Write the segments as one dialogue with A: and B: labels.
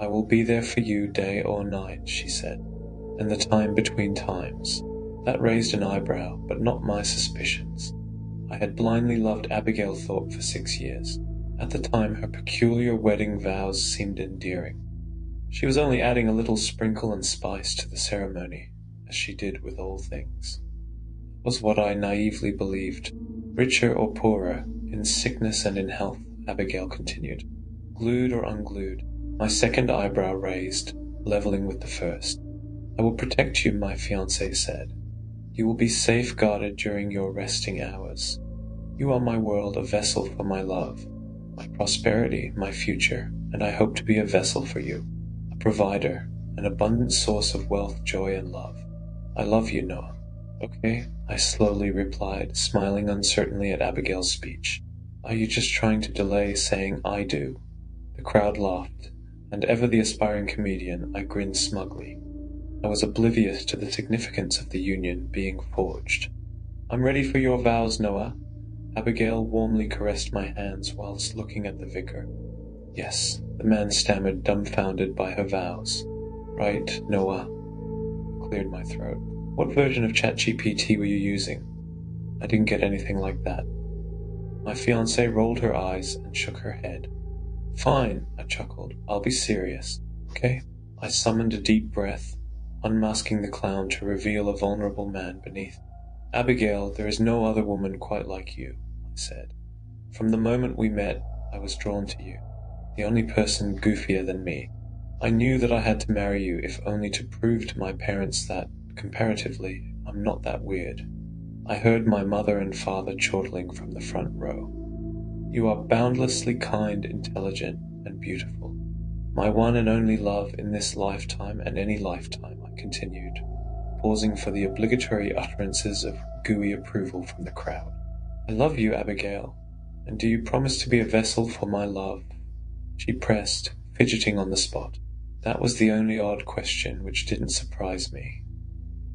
A: I will be there for you day or night, she said, and the time between times. That raised an eyebrow, but not my suspicions. I had blindly loved Abigail Thorpe for 6 years. At the time, her peculiar wedding vows seemed endearing. She was only adding a little sprinkle and spice to the ceremony, as she did with all things. It was what I naively believed. Richer or poorer, in sickness and in health, Abigail continued. Glued or unglued, my second eyebrow raised, leveling with the first. I will protect you, my fiancé said. You will be safeguarded during your resting hours. You are my world, a vessel for my love, my prosperity, my future, and I hope to be a vessel for you, a provider, an abundant source of wealth, joy, and love. I love you, Noah. Okay, I slowly replied, smiling uncertainly at Abigail's speech. Are you just trying to delay saying I do? The crowd laughed, and ever the aspiring comedian, I grinned smugly. I was oblivious to the significance of the union being forged. I'm ready for your vows, Noah. Abigail warmly caressed my hands whilst looking at the vicar. Yes, the man stammered, dumbfounded by her vows. Right, Noah. I cleared my throat. What version of ChatGPT were you using? I didn't get anything like that. My fiancée rolled her eyes and shook her head. Fine, I chuckled. I'll be serious, okay? I summoned a deep breath, unmasking the clown to reveal a vulnerable man beneath. Abigail, there is no other woman quite like you, I said. From the moment we met, I was drawn to you, the only person goofier than me. I knew that I had to marry you if only to prove to my parents that, comparatively, I'm not that weird. I heard my mother and father chortling from the front row. You are boundlessly kind, intelligent, and beautiful. My one and only love in this lifetime and any lifetime, I continued, pausing for the obligatory utterances of gooey approval from the crowd. I love you, Abigail, and do you promise to be a vessel for my love? She pressed, fidgeting on the spot. That was the only odd question which didn't surprise me.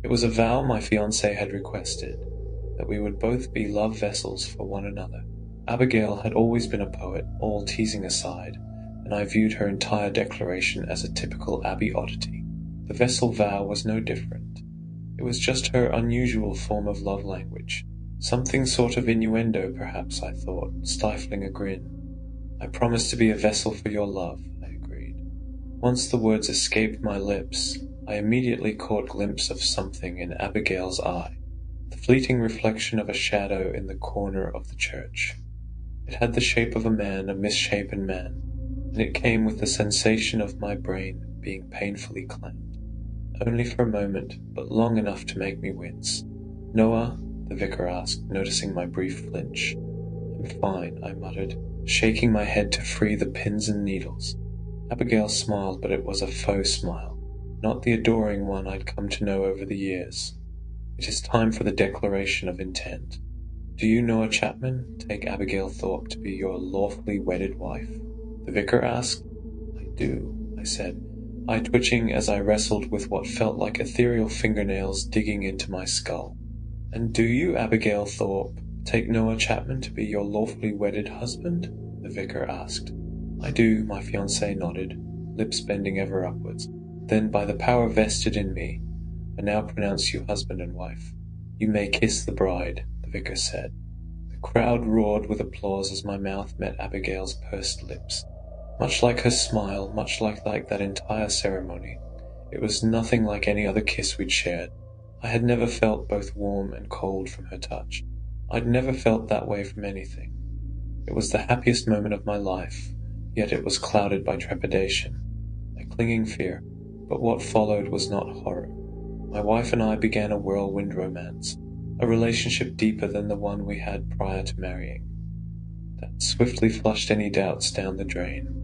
A: It was a vow my fiancé had requested, that we would both be love vessels for one another. Abigail had always been a poet, all teasing aside, and I viewed her entire declaration as a typical Abby oddity. The vessel vow was no different. It was just her unusual form of love language. Something sort of innuendo, perhaps, I thought, stifling a grin. I promise to be a vessel for your love, I agreed. Once the words escaped my lips, I immediately caught a glimpse of something in Abigail's eye, the fleeting reflection of a shadow in the corner of the church. It had the shape of a man, a misshapen man, and it came with the sensation of my brain being painfully clamped. Only for a moment, but long enough to make me wince. Noah, the vicar asked, noticing my brief flinch. I'm fine, I muttered, shaking my head to free the pins and needles. Abigail smiled, but it was a faux smile, not the adoring one I'd come to know over the years. It is time for the declaration of intent. Do you, Noah Chapman, take Abigail Thorpe to be your lawfully wedded wife? The vicar asked. I do, I said, eye twitching as I wrestled with what felt like ethereal fingernails digging into my skull. And do you, Abigail Thorpe, take Noah Chapman to be your lawfully wedded husband? The vicar asked. I do, my fiancée nodded, lips bending ever upwards. Then, by the power vested in me, I now pronounce you husband and wife. You may kiss the bride, the vicar said. The crowd roared with applause as my mouth met Abigail's pursed lips. Much like her smile, much like that entire ceremony, it was nothing like any other kiss we'd shared. I had never felt both warm and cold from her touch. I'd never felt that way from anything. It was the happiest moment of my life, yet it was clouded by trepidation, a clinging fear. But what followed was not horror. My wife and I began a whirlwind romance, a relationship deeper than the one we had prior to marrying, that swiftly flushed any doubts down the drain.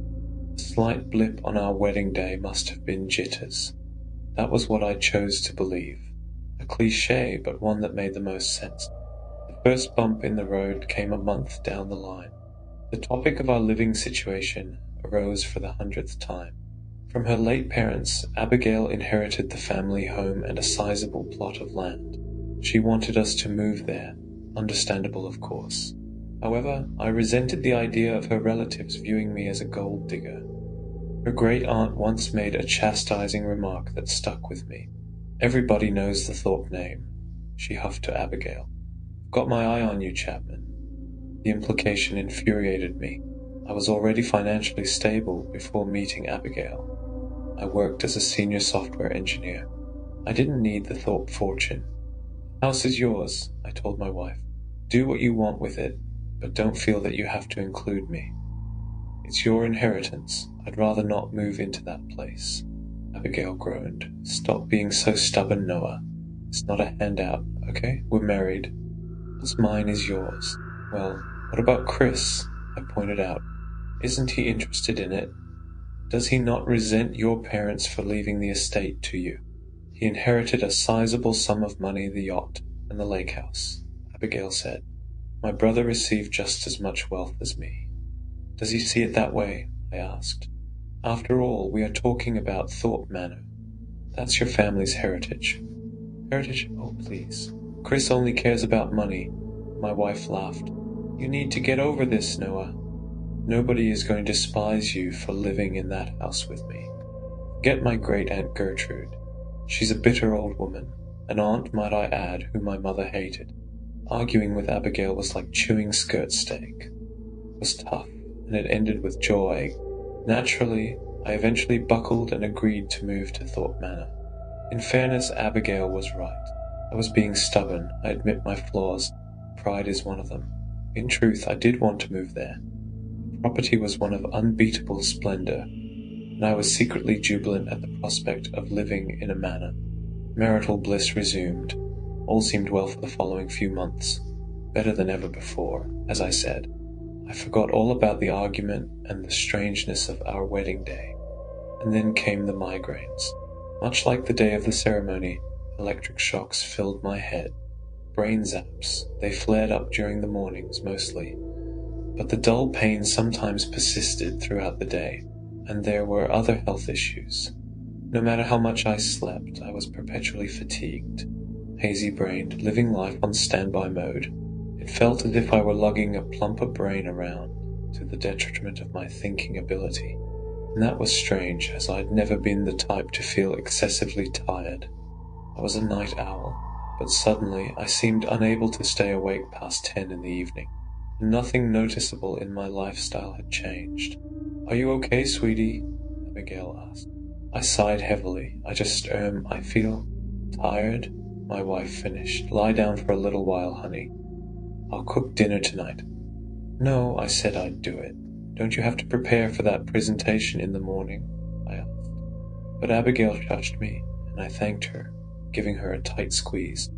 A: A slight blip on our wedding day must have been jitters. That was what I chose to believe. A cliché, but one that made the most sense. The first bump in the road came a month down the line. The topic of our living situation arose for the 100th time. From her late parents, Abigail inherited the family home and a sizable plot of land. She wanted us to move there, understandable of course. However, I resented the idea of her relatives viewing me as a gold digger. Her great-aunt once made a chastising remark that stuck with me. "Everybody knows the Thorpe name," she huffed to Abigail. "Got my eye on you, Chapman." The implication infuriated me. I was already financially stable before meeting Abigail. I worked as a senior software engineer. I didn't need the Thorpe fortune. "The house is yours," I told my wife. "Do what you want with it, but don't feel that you have to include me. It's your inheritance. I'd rather not move into that place." Abigail groaned. "Stop being so stubborn, Noah. It's not a handout, okay? We're married. What's mine is yours." "Well, what about Chris?" I pointed out. "Isn't he interested in it? Does he not resent your parents for leaving the estate to you? He inherited a sizable sum of money, the yacht, and the lake house," Abigail said. "My brother received just as much wealth as me." "Does he see it that way?" I asked. "After all, we are talking about Thorpe Manor. That's your family's heritage." "Heritage? Oh, please. Chris only cares about money." My wife laughed. "You need to get over this, Noah. Nobody is going to despise you for living in that house with me. Get my great-aunt Gertrude. She's a bitter old woman, an aunt, might I add, whom my mother hated. Arguing with Abigail was like chewing skirt steak. It was tough, and it ended with joy. Naturally, I eventually buckled and agreed to move to Thorpe Manor. In fairness, Abigail was right. I was being stubborn. I admit my flaws. Pride is one of them. In truth, I did want to move there. The property was one of unbeatable splendor, and I was secretly jubilant at the prospect of living in a manor. Marital bliss resumed. All seemed well for the following few months. Better than ever before, as I said. I forgot all about the argument and the strangeness of our wedding day. And then came the migraines. Much like the day of the ceremony, electric shocks filled my head. Brain zaps. They flared up during the mornings, mostly. But the dull pain sometimes persisted throughout the day, and there were other health issues. No matter how much I slept, I was perpetually fatigued, hazy-brained, living life on standby mode. It felt as if I were lugging a plumper brain around, to the detriment of my thinking ability. And that was strange, as I had never been the type to feel excessively tired. I was a night owl, but suddenly I seemed unable to stay awake past 10 in the evening. Nothing noticeable in my lifestyle had changed. "Are you okay, sweetie?" Abigail asked. I sighed heavily. I feel tired," my wife finished. "Lie down for a little while, honey. I'll cook dinner tonight." "No, I said I'd do it. Don't you have to prepare for that presentation in the morning?" I asked. But Abigail shushed me, and I thanked her, giving her a tight squeeze.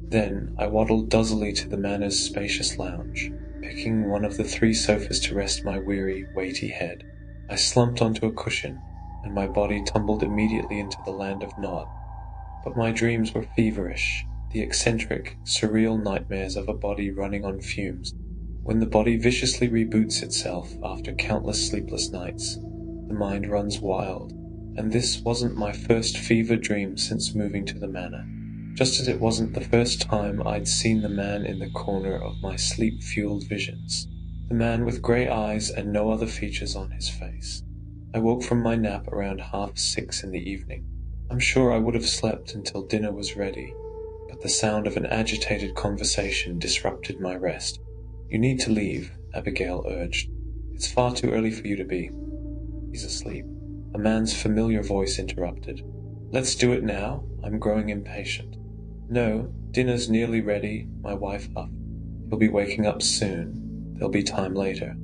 A: Then I waddled duzzily to the manor's spacious lounge, picking one of the 3 sofas to rest my weary, weighty head. I slumped onto a cushion, and my body tumbled immediately into the land of Nod. But my dreams were feverish, the eccentric, surreal nightmares of a body running on fumes. When the body viciously reboots itself after countless sleepless nights, the mind runs wild, and this wasn't my first fever dream since moving to the manor. Just as it wasn't the first time I'd seen the man in the corner of my sleep-fueled visions. The man with grey eyes and no other features on his face. I woke from my nap around 6:30 in the evening. I'm sure I would have slept until dinner was ready, but the sound of an agitated conversation disrupted my rest. "You need to leave," Abigail urged. "It's far too early for you to be." "He's asleep," a man's familiar voice interrupted. "Let's do it now. I'm growing impatient." "No, dinner's nearly ready," my wife huffed. "He'll be waking up soon. There'll be time later."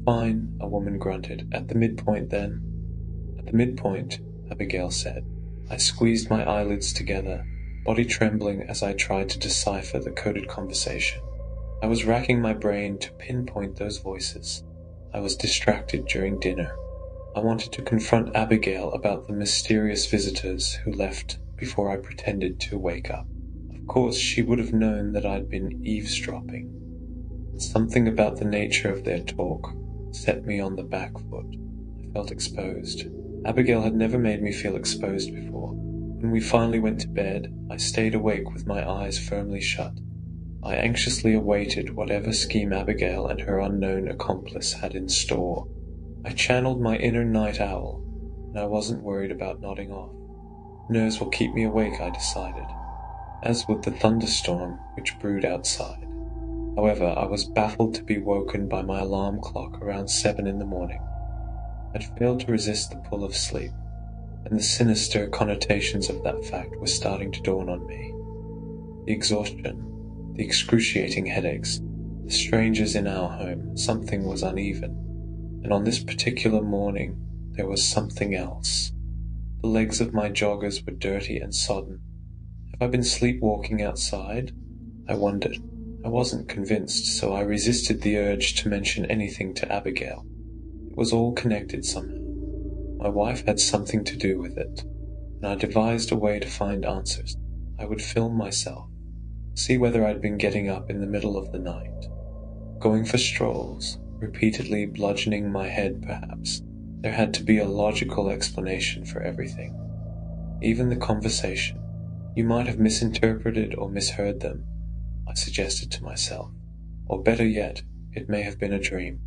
A: "Fine," a woman grunted. "At the midpoint, then." "At the midpoint," Abigail said. I squeezed my eyelids together, body trembling as I tried to decipher the coded conversation. I was racking my brain to pinpoint those voices. I was distracted during dinner. I wanted to confront Abigail about the mysterious visitors who left before I pretended to wake up. Of course, she would have known that I'd been eavesdropping. Something about the nature of their talk set me on the back foot. I felt exposed. Abigail had never made me feel exposed before. When we finally went to bed, I stayed awake with my eyes firmly shut. I anxiously awaited whatever scheme Abigail and her unknown accomplice had in store. I channeled my inner night owl, and I wasn't worried about nodding off. Nerves will keep me awake, I decided, as would the thunderstorm which brewed outside. However, I was baffled to be woken by my alarm clock around 7 in the morning. I'd failed to resist the pull of sleep, and the sinister connotations of that fact were starting to dawn on me. The exhaustion, the excruciating headaches, the strangers in our home, something was uneven. And on this particular morning, there was something else. The legs of my joggers were dirty and sodden. Have I been sleepwalking outside? I wondered. I wasn't convinced, so I resisted the urge to mention anything to Abigail. It was all connected somehow. My wife had something to do with it, and I devised a way to find answers. I would film myself, see whether I'd been getting up in the middle of the night, going for strolls, repeatedly bludgeoning my head perhaps. There had to be a logical explanation for everything. Even the conversation. You might have misinterpreted or misheard them, I suggested to myself. Or better yet, it may have been a dream.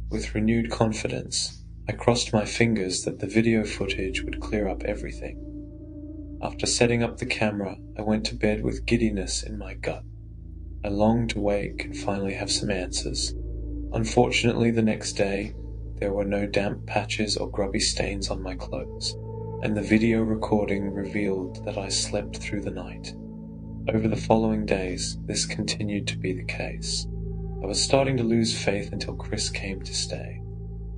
A: With renewed confidence, I crossed my fingers that the video footage would clear up everything. After setting up the camera, I went to bed with giddiness in my gut. I longed to wake and finally have some answers. Unfortunately, the next day, there were no damp patches or grubby stains on my clothes, and the video recording revealed that I slept through the night. Over the following days, this continued to be the case. I was starting to lose faith until Chris came to stay.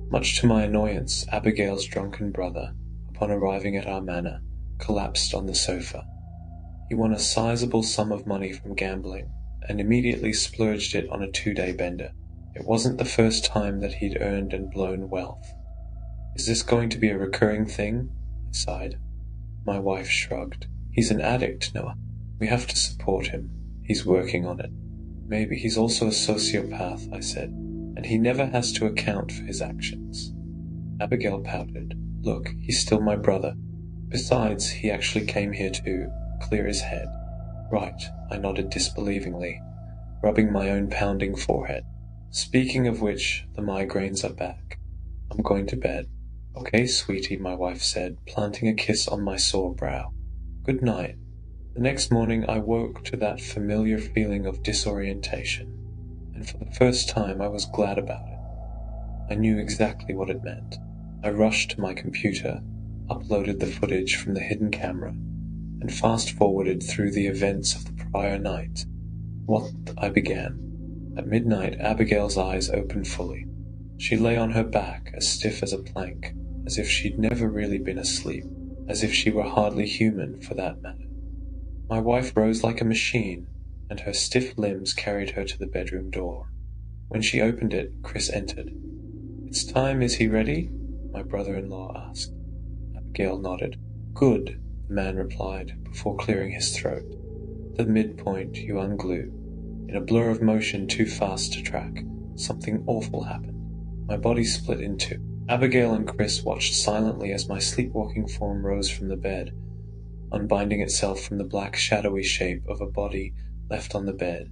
A: Much to my annoyance, Abigail's drunken brother, upon arriving at our manor, collapsed on the sofa. He won a sizable sum of money from gambling, and immediately splurged it on a 2-day bender. It wasn't the first time that he'd earned and blown wealth. Is this going to be a recurring thing? I sighed. My wife shrugged. He's an addict, Noah. We have to support him. He's working on it. Maybe he's also a sociopath, I said, and he never has to account for his actions. Abigail pouted. Look, he's still my brother. Besides, he actually came here to clear his head. Right, I nodded disbelievingly, rubbing my own pounding forehead. Speaking of which, the migraines are back. I'm going to bed. Okay, sweetie, my wife said, planting a kiss on my sore brow. Good night. The next morning I woke to that familiar feeling of disorientation, and for the first time I was glad about it. I knew exactly what it meant. I rushed to my computer, uploaded the footage from the hidden camera, and fast-forwarded through the events of the prior night. What I began. At midnight, Abigail's eyes opened fully. She lay on her back, as stiff as a plank, as if she'd never really been asleep, as if she were hardly human, for that matter. My wife rose like a machine, and her stiff limbs carried her to the bedroom door. When she opened it, Chris entered. It's time, is he ready? My brother-in-law asked. Abigail nodded. Good, the man replied, before clearing his throat. The midpoint you unglue. In a blur of motion too fast to track, something awful happened. My body split in two. Abigail and Chris watched silently as my sleepwalking form rose from the bed, unbinding itself from the black shadowy shape of a body left on the bed.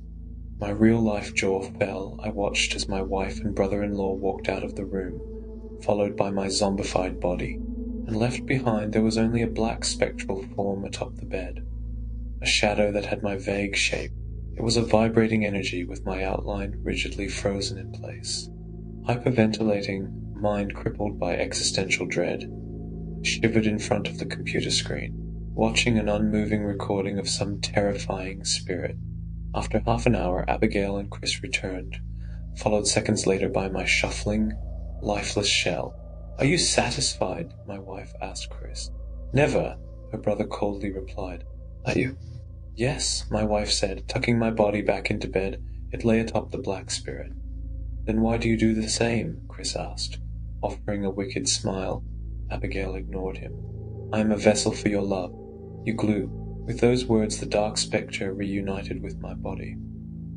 A: My real-life jaw fell. I watched as my wife and brother-in-law walked out of the room, followed by my zombified body, and left behind there was only a black spectral form atop the bed, a shadow that had my vague shape. It was a vibrating energy with my outline rigidly frozen in place. Hyperventilating, mind crippled by existential dread, I shivered in front of the computer screen, watching an unmoving recording of some terrifying spirit. After half an hour, Abigail and Chris returned, followed seconds later by my shuffling, lifeless shell. Are you satisfied? My wife asked Chris. Never, her brother coldly replied. Are you? Yes, my wife said, tucking my body back into bed. It lay atop the black spirit. Then why do you do the same? Chris asked, offering a wicked smile. Abigail ignored him. I am a vessel for your love. You glue. With those words, the dark spectre reunited with my body.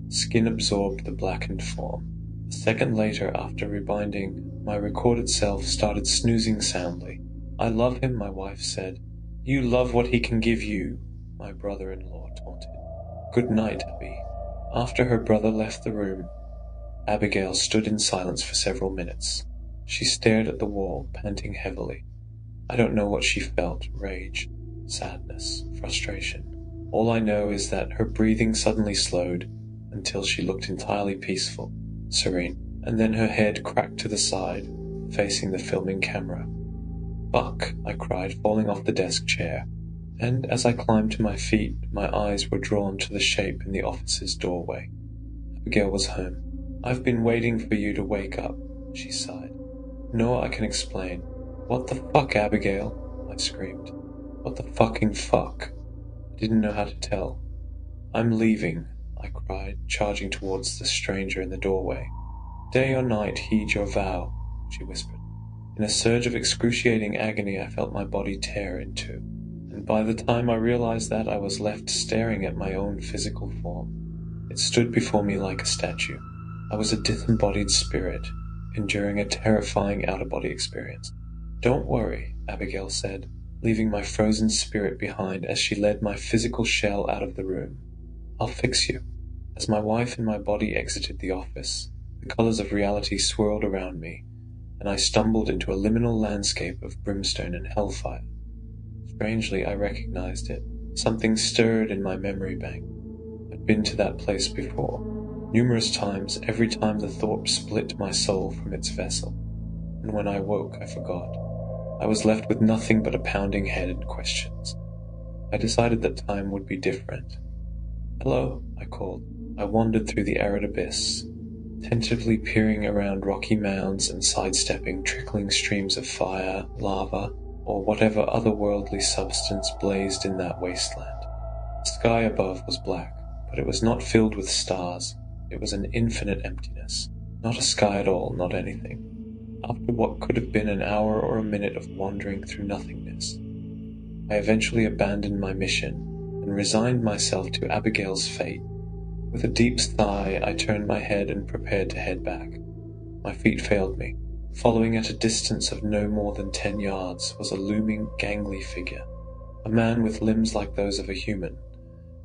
A: Skin absorbed the blackened form. A second later, after rebinding, my recorded self started snoozing soundly. I love him, my wife said. You love what he can give you, my brother-in-law taunted. Good night, Abby. After her brother left the room, Abigail stood in silence for several minutes. She stared at the wall, panting heavily. I don't know what she felt, rage, sadness, frustration. All I know is that her breathing suddenly slowed until she looked entirely peaceful, serene, and then her head cracked to the side, facing the filming camera. "Fuck!" I cried, falling off the desk chair, and as I climbed to my feet, my eyes were drawn to the shape in the office's doorway. Abigail was home. "I've been waiting for you to wake up," she sighed. "No, I can explain." "What the fuck, Abigail?" I screamed. "What the fucking fuck?" I didn't know how to tell. "I'm leaving," I cried, charging towards the stranger in the doorway. "Day or night, heed your vow," she whispered. In a surge of excruciating agony, I felt my body tear in two, and by the time I realized that, I was left staring at my own physical form. It stood before me like a statue. I was a disembodied spirit, enduring a terrifying out-of-body experience. "Don't worry," Abigail said, leaving my frozen spirit behind as she led my physical shell out of the room. "I'll fix you." As my wife and my body exited the office, the colors of reality swirled around me, and I stumbled into a liminal landscape of brimstone and hellfire. Strangely, I recognized it. Something stirred in my memory bank. I'd been to that place before, numerous times, every time the thought split my soul from its vessel. And when I woke, I forgot. I was left with nothing but a pounding head and questions. I decided that time would be different. "Hello," I called. I wandered through the arid abyss, tentatively peering around rocky mounds and sidestepping trickling streams of fire, lava, or whatever otherworldly substance blazed in that wasteland. The sky above was black, but it was not filled with stars. It was an infinite emptiness. Not a sky at all, not anything. After what could have been an hour or a minute of wandering through nothingness, I eventually abandoned my mission and resigned myself to Abigail's fate. With a deep sigh, I turned my head and prepared to head back. My feet failed me. Following at a distance of no more than 10 yards was a looming, gangly figure, a man with limbs like those of a human,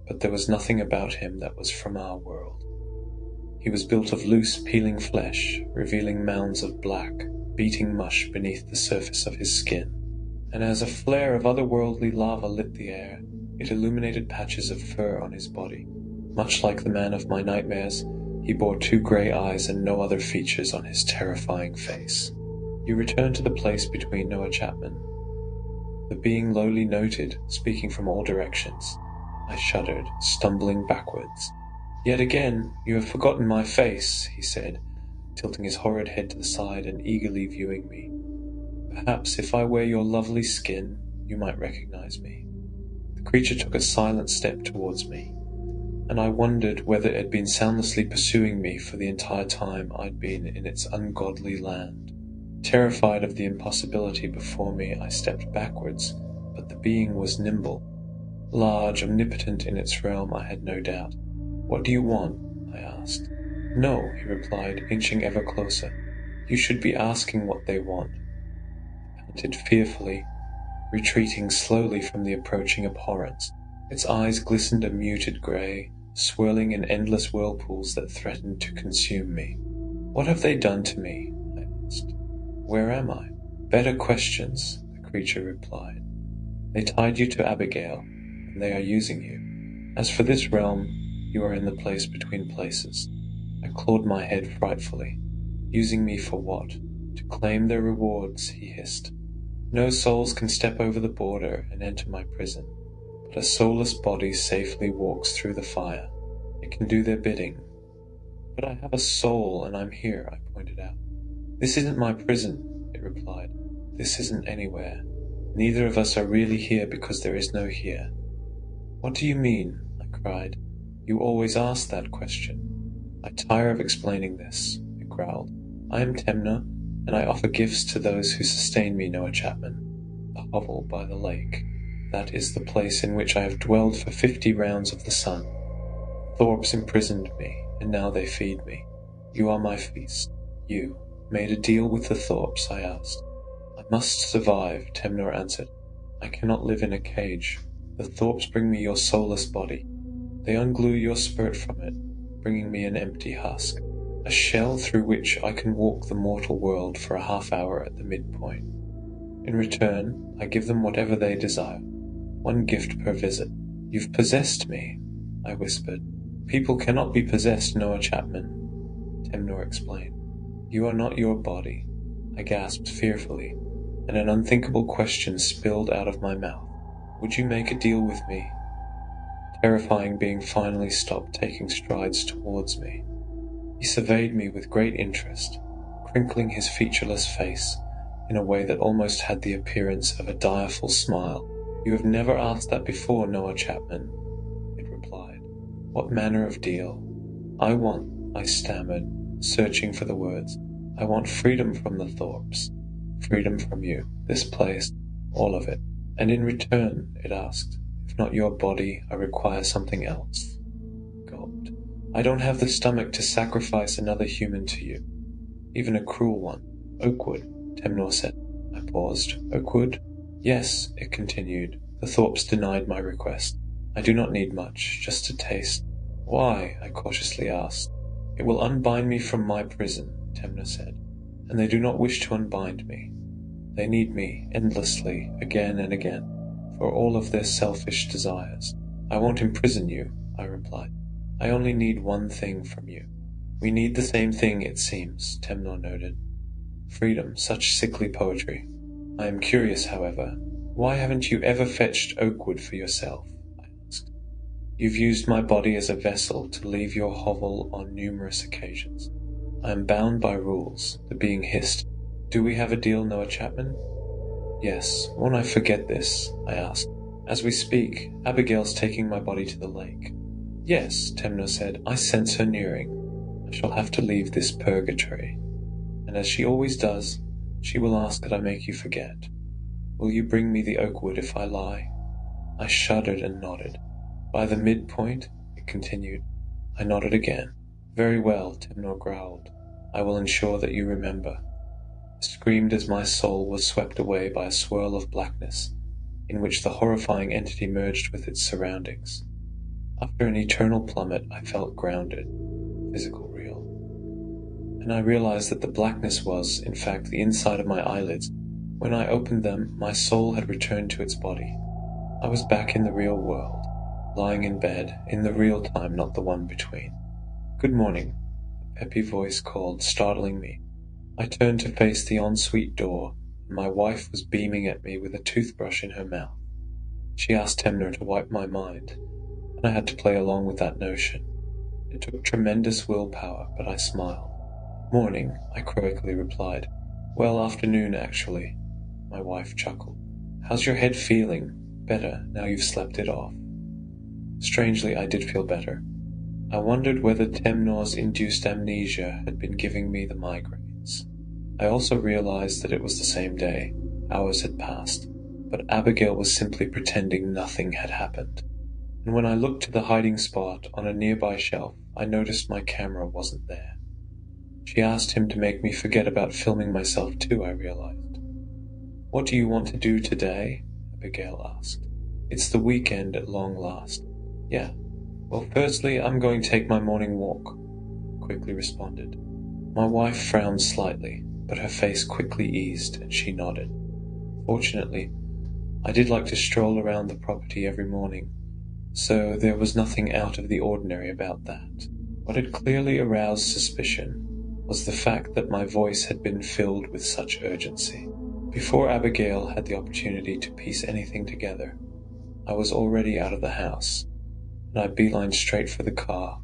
A: but there was nothing about him that was from our world. He was built of loose, peeling flesh, revealing mounds of black, beating mush beneath the surface of his skin. And as a flare of otherworldly lava lit the air, it illuminated patches of fur on his body. Much like the man of my nightmares, he bore 2 grey eyes and no other features on his terrifying face. "You return to the place between Noah Chapman." The being lowly noted, speaking from all directions. I shuddered, stumbling backwards. "Yet again, you have forgotten my face," he said, tilting his horrid head to the side and eagerly viewing me. "Perhaps if I wear your lovely skin, you might recognize me." The creature took a silent step towards me, and I wondered whether it had been soundlessly pursuing me for the entire time I'd been in its ungodly land. Terrified of the impossibility before me, I stepped backwards, but the being was nimble. Large, omnipotent in its realm, I had no doubt. "What do you want?" I asked. "No," he replied, inching ever closer. "You should be asking what they want." I panted fearfully, retreating slowly from the approaching abhorrence. Its eyes glistened a muted grey, swirling in endless whirlpools that threatened to consume me. "What have they done to me?" I asked. "Where am I?" "Better questions," the creature replied. "They tied you to Abigail, and they are using you. As for this realm, you are in the place between places." I clawed my head frightfully. "Using me for what?" "To claim their rewards," he hissed. "No souls can step over the border and enter my prison, but a soulless body safely walks through the fire. It can do their bidding." "But I have a soul, and I'm here," I pointed out. "This isn't my prison," it replied. "This isn't anywhere. Neither of us are really here because there is no here." "What do you mean?" I cried. "You always ask that question." "I tire of explaining this," it growled. "I am Temna, and I offer gifts to those who sustain me, Noah Chapman. The hovel by the lake. That is the place in which I have dwelled for 50 rounds of the sun. Thorpes imprisoned me, and now they feed me. You are my feast. You made a deal with the Thorpes?" I asked. "I must survive," Temnor answered. "I cannot live in a cage. The Thorpes bring me your soulless body. They unglue your spirit from it, bringing me an empty husk, a shell through which I can walk the mortal world for a half hour at the midpoint." In return, I give them whatever they desire. One gift per visit. You've possessed me, I whispered. People cannot be possessed, Noah Chapman, Temnor explained. You are not your body, I gasped fearfully, and an unthinkable question spilled out of my mouth. Would you make a deal with me? Terrifying being finally stopped taking strides towards me. He surveyed me with great interest, crinkling his featureless face in a way that almost had the appearance of a direful smile. You have never asked that before, Noah Chapman, it replied. What manner of deal? I stammered, searching for the words. I want freedom from the Thorpes, freedom from you, this place, all of it. And in return, it asked, if not your body, I require something else. Gulped. I don't have the stomach to sacrifice another human to you, even a cruel one. Oakwood, Temnor said. I paused. Oakwood? Yes, it continued. The Thorpes denied my request. I do not need much, just a taste. Why? I cautiously asked. It will unbind me from my prison, Temnor said, and they do not wish to unbind me. They need me endlessly, again and again, for all of their selfish desires. I won't imprison you, I replied. I only need one thing from you. We need the same thing, it seems, Temnor noted. Freedom, such sickly poetry. I am curious, however. Why haven't you ever fetched Oakwood for yourself? I asked. You've used my body as a vessel to leave your hovel on numerous occasions. I am bound by rules, the being hissed. Do we have a deal, Noah Chapman? Yes, won't I forget this? I asked. As we speak, Abigail's taking my body to the lake. Yes, Temnor said, I sense her nearing. I shall have to leave this purgatory. And as she always does, she will ask that I make you forget. Will you bring me the Oakwood if I lie? I shuddered and nodded. By the midpoint, it continued. I nodded again. Very well, Temnor growled. I will ensure that you remember. I screamed as my soul was swept away by a swirl of blackness, in which the horrifying entity merged with its surroundings. After an eternal plummet, I felt grounded, physical real. And I realized that the blackness was, in fact, the inside of my eyelids. When I opened them, my soul had returned to its body. I was back in the real world, lying in bed, in the real time, not the one between. Good morning, a peppy voice called, startling me. I turned to face the ensuite door, and my wife was beaming at me with a toothbrush in her mouth. She asked Temnor to wipe my mind, and I had to play along with that notion. It took tremendous willpower, but I smiled. Morning, I croakily replied. Well, afternoon, actually. My wife chuckled. How's your head feeling? Better, now you've slept it off. Strangely, I did feel better. I wondered whether Temnor's induced amnesia had been giving me the migraines. I also realized that it was the same day. Hours had passed, but Abigail was simply pretending nothing had happened. And when I looked to the hiding spot on a nearby shelf, I noticed my camera wasn't there. She asked him to make me forget about filming myself too, I realized. What do you want to do today? Abigail asked. It's the weekend at long last. Yeah. Well, firstly, I'm going to take my morning walk, quickly responded. My wife frowned slightly, but her face quickly eased and she nodded. Fortunately, I did like to stroll around the property every morning, so there was nothing out of the ordinary about that. What had clearly aroused suspicion was the fact that my voice had been filled with such urgency. Before Abigail had the opportunity to piece anything together, I was already out of the house, and I beelined straight for the car.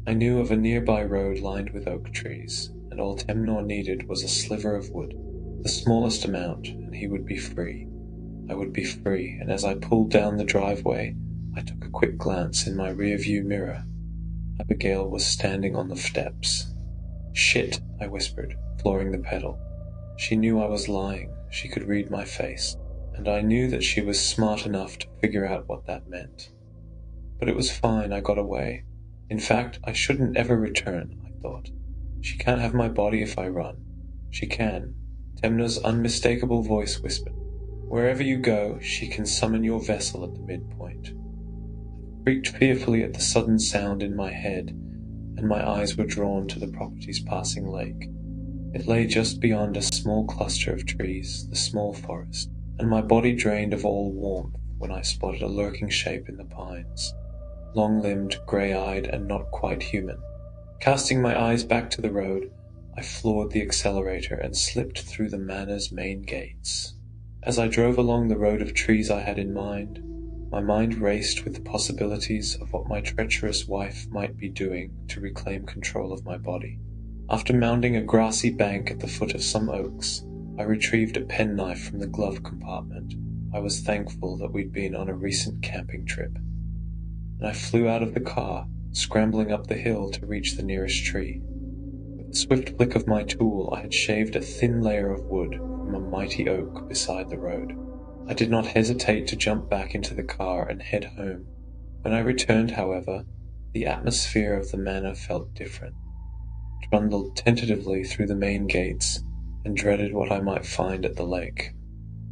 A: I knew of a nearby road lined with oak trees, and all Temnor needed was a sliver of wood, the smallest amount, and he would be free. I would be free, and as I pulled down the driveway, I took a quick glance in my rear-view mirror. Abigail was standing on the steps. Shit, I whispered, flooring the pedal. She knew I was lying. She could read my face, and I knew that she was smart enough to figure out what that meant. But it was fine, I got away. In fact, I shouldn't ever return, I thought. She can't have my body if I run. She can. Temnor's unmistakable voice whispered. Wherever you go, she can summon your vessel at the midpoint. I creaked fearfully at the sudden sound in my head, and my eyes were drawn to the property's passing lake. It lay just beyond a small cluster of trees, the small forest, and my body drained of all warmth when I spotted a lurking shape in the pines, long-limbed, grey-eyed, and not quite human. Casting my eyes back to the road, I floored the accelerator and slipped through the manor's main gates. As I drove along the road of trees I had in mind, my mind raced with the possibilities of what my treacherous wife might be doing to reclaim control of my body. After mounting a grassy bank at the foot of some oaks, I retrieved a penknife from the glove compartment. I was thankful that we'd been on a recent camping trip. And I flew out of the car, scrambling up the hill to reach the nearest tree. With a swift flick of my tool, I had shaved a thin layer of wood from a mighty oak beside the road. I did not hesitate to jump back into the car and head home. When I returned, however, the atmosphere of the manor felt different. I trundled tentatively through the main gates and dreaded what I might find at the lake.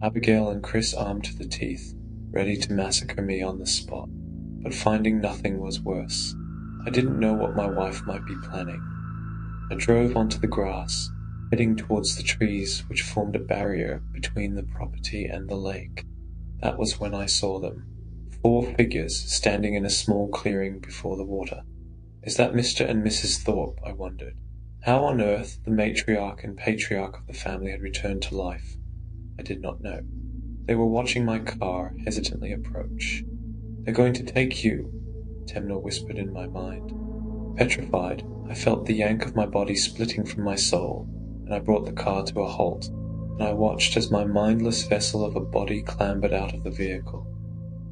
A: Abigail and Chris armed to the teeth, ready to massacre me on the spot. But finding nothing was worse. I didn't know what my wife might be planning. I drove onto the grass, heading towards the trees which formed a barrier between the property and the lake. That was when I saw them. 4 figures standing in a small clearing before the water. Is that Mr. and Mrs. Thorpe? I wondered. How on earth the matriarch and patriarch of the family had returned to life, I did not know. They were watching my car hesitantly approach. They're going to take you, Temnor whispered in my mind. Petrified, I felt the yank of my body splitting from my soul, and I brought the car to a halt, and I watched as my mindless vessel of a body clambered out of the vehicle,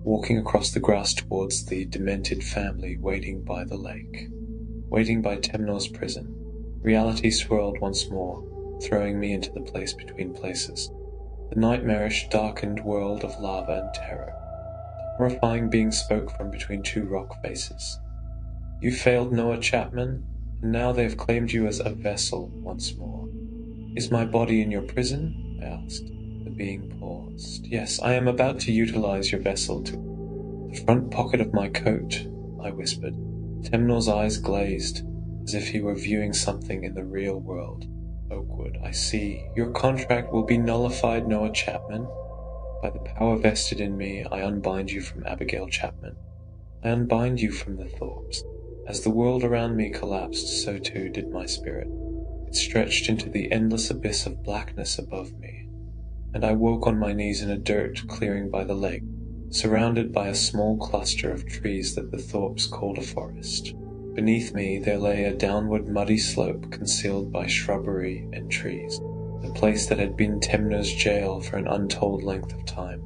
A: walking across the grass towards the demented family waiting by the lake, waiting by Temnor's prison. Reality swirled once more, throwing me into the place between places, the nightmarish, darkened world of lava and terror. The horrifying being spoke from between 2 rock faces. You failed Noah Chapman, and now they have claimed you as a vessel once more. Is my body in your prison? I asked. The being paused. Yes, I am about to utilize your vessel to the front pocket of my coat, I whispered. Temnor's eyes glazed, as if he were viewing something in the real world. Oakwood, I see. Your contract will be nullified, Noah Chapman. By the power vested in me, I unbind you from Abigail Chapman. I unbind you from the Thorpes. As the world around me collapsed, so too did my spirit. It stretched into the endless abyss of blackness above me, and I woke on my knees in a dirt clearing by the lake, surrounded by a small cluster of trees that the Thorpes called a forest. Beneath me there lay a downward muddy slope concealed by shrubbery and trees, the place that had been Temnor's jail for an untold length of time.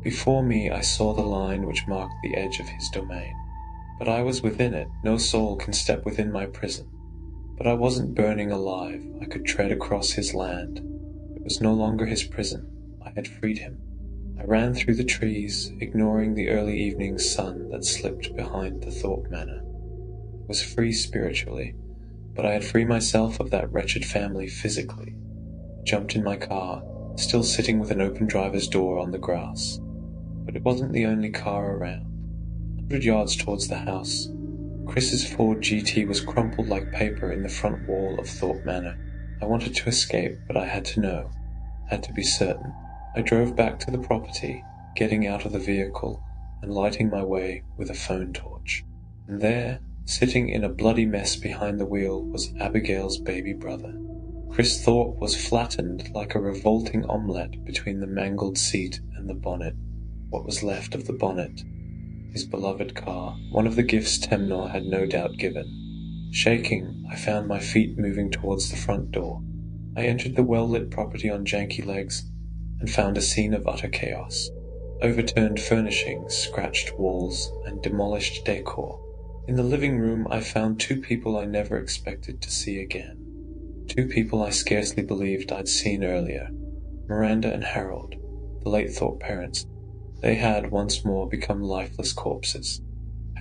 A: Before me I saw the line which marked the edge of his domain. But I was within it. No soul can step within my prison. But I wasn't burning alive. I could tread across his land. It was no longer his prison. I had freed him. I ran through the trees, ignoring the early evening sun that slipped behind the Thorpe Manor. I was free spiritually, but I had freed myself of that wretched family physically. I jumped in my car, still sitting with an open driver's door on the grass. But it wasn't the only car around. 100 yards towards the house, Chris's Ford GT was crumpled like paper in the front wall of Thorpe Manor. I wanted to escape, but I had to know, had to be certain. I drove back to the property, getting out of the vehicle and lighting my way with a phone torch. And there, sitting in a bloody mess behind the wheel, was Abigail's baby brother. Chris Thorpe was flattened like a revolting omelette between the mangled seat and the bonnet. What was left of the bonnet? His beloved car, one of the gifts Temnor had no doubt given. Shaking, I found my feet moving towards the front door. I entered the well-lit property on janky legs and found a scene of utter chaos. Overturned furnishings, scratched walls, and demolished decor. In the living room I found 2 people I never expected to see again. 2 people I scarcely believed I'd seen earlier. Miranda and Harold, the late Thorpe parents. They had once more become lifeless corpses.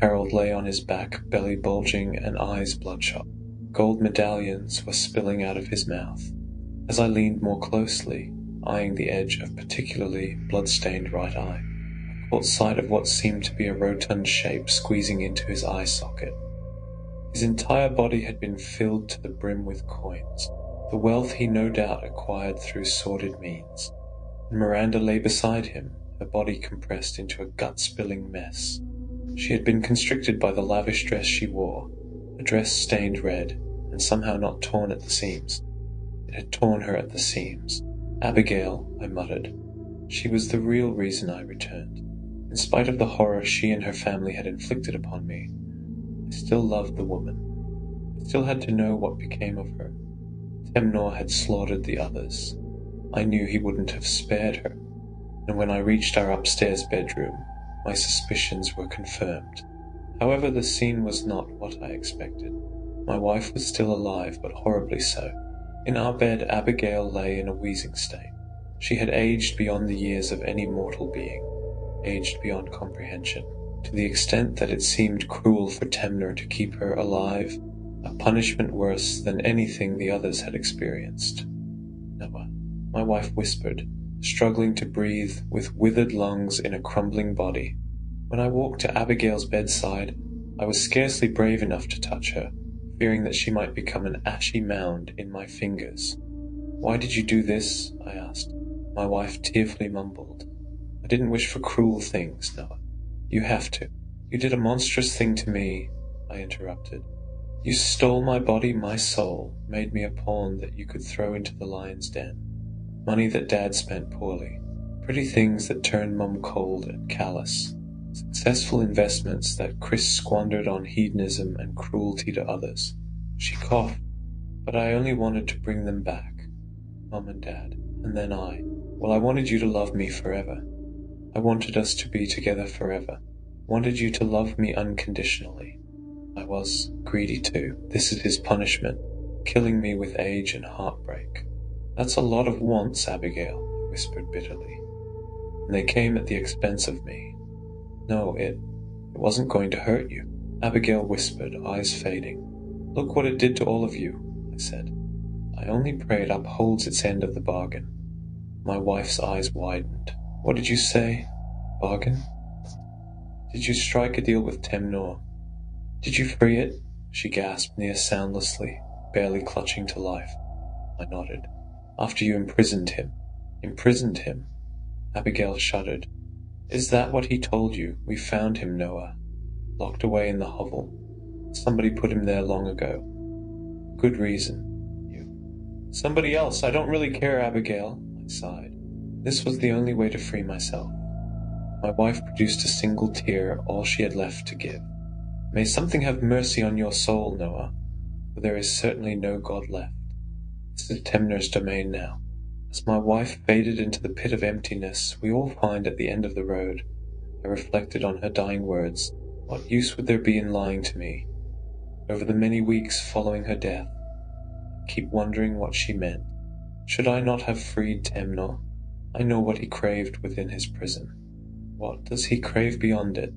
A: Harold lay on his back, belly bulging and eyes bloodshot. Gold medallions were spilling out of his mouth. As I leaned more closely, eyeing the edge of particularly blood-stained right eye, I caught sight of what seemed to be a rotund shape squeezing into his eye socket. His entire body had been filled to the brim with coins. the wealth he no doubt acquired through sordid means. And Miranda lay beside him, her body compressed into a gut-spilling mess. She had been constricted by the lavish dress she wore, a dress stained red, and somehow not torn at the seams. It had torn her at the seams. Abigail, I muttered. She was the real reason I returned. In spite of the horror she and her family had inflicted upon me, I still loved the woman. I still had to know what became of her. Temnor had slaughtered the others. I knew he wouldn't have spared her, and when I reached our upstairs bedroom, my suspicions were confirmed. However, the scene was not what I expected. My wife was still alive, but horribly so. In our bed, Abigail lay in a wheezing state. She had aged beyond the years of any mortal being, aged beyond comprehension, to the extent that it seemed cruel for Temnor to keep her alive, a punishment worse than anything the others had experienced. Noah, my wife whispered, struggling to breathe with withered lungs in a crumbling body. When I walked to Abigail's bedside, I was scarcely brave enough to touch her, fearing that she might become an ashy mound in my fingers. "Why did you do this?" I asked. My wife tearfully mumbled. "I didn't wish for cruel things, Noah. You have to. You did a monstrous thing to me," I interrupted. "You stole my body, my soul, made me a pawn that you could throw into the lion's den. Money that Dad spent poorly. Pretty things that turned Mum cold and callous. Successful investments that Chris squandered on hedonism and cruelty to others." She coughed. "But I only wanted to bring them back. Mum and Dad, and then I. Well, I wanted you to love me forever. I wanted us to be together forever. Wanted you to love me unconditionally. I was greedy too. This is his punishment, killing me with age and heartbreak." "That's a lot of wants, Abigail," I whispered bitterly. "And they came at the expense of me." "No, it wasn't going to hurt you," Abigail whispered, eyes fading. "Look what it did to all of you," I said. "I only pray it upholds its end of the bargain." My wife's eyes widened. "What did you say? Bargain? Did you strike a deal with Temnor? Did you free it?" she gasped near soundlessly, barely clutching to life. I nodded. "After you imprisoned him." "Imprisoned him?" Abigail shuddered. "Is that what he told you? We found him, Noah. Locked away in the hovel. Somebody put him there long ago. Good reason. You. Somebody else. I don't really care, Abigail," I sighed. This was the only way to free myself. My wife produced a single tear, all she had left to give. "May something have mercy on your soul, Noah, for there is certainly no God left. This is Temnor's domain now." As my wife faded into the pit of emptiness we all find at the end of the road, I reflected on her dying words. What use would there be in lying to me? Over the many weeks following her death, I keep wondering what she meant. Should I not have freed Temnor? I know what he craved within his prison. What does he crave beyond it?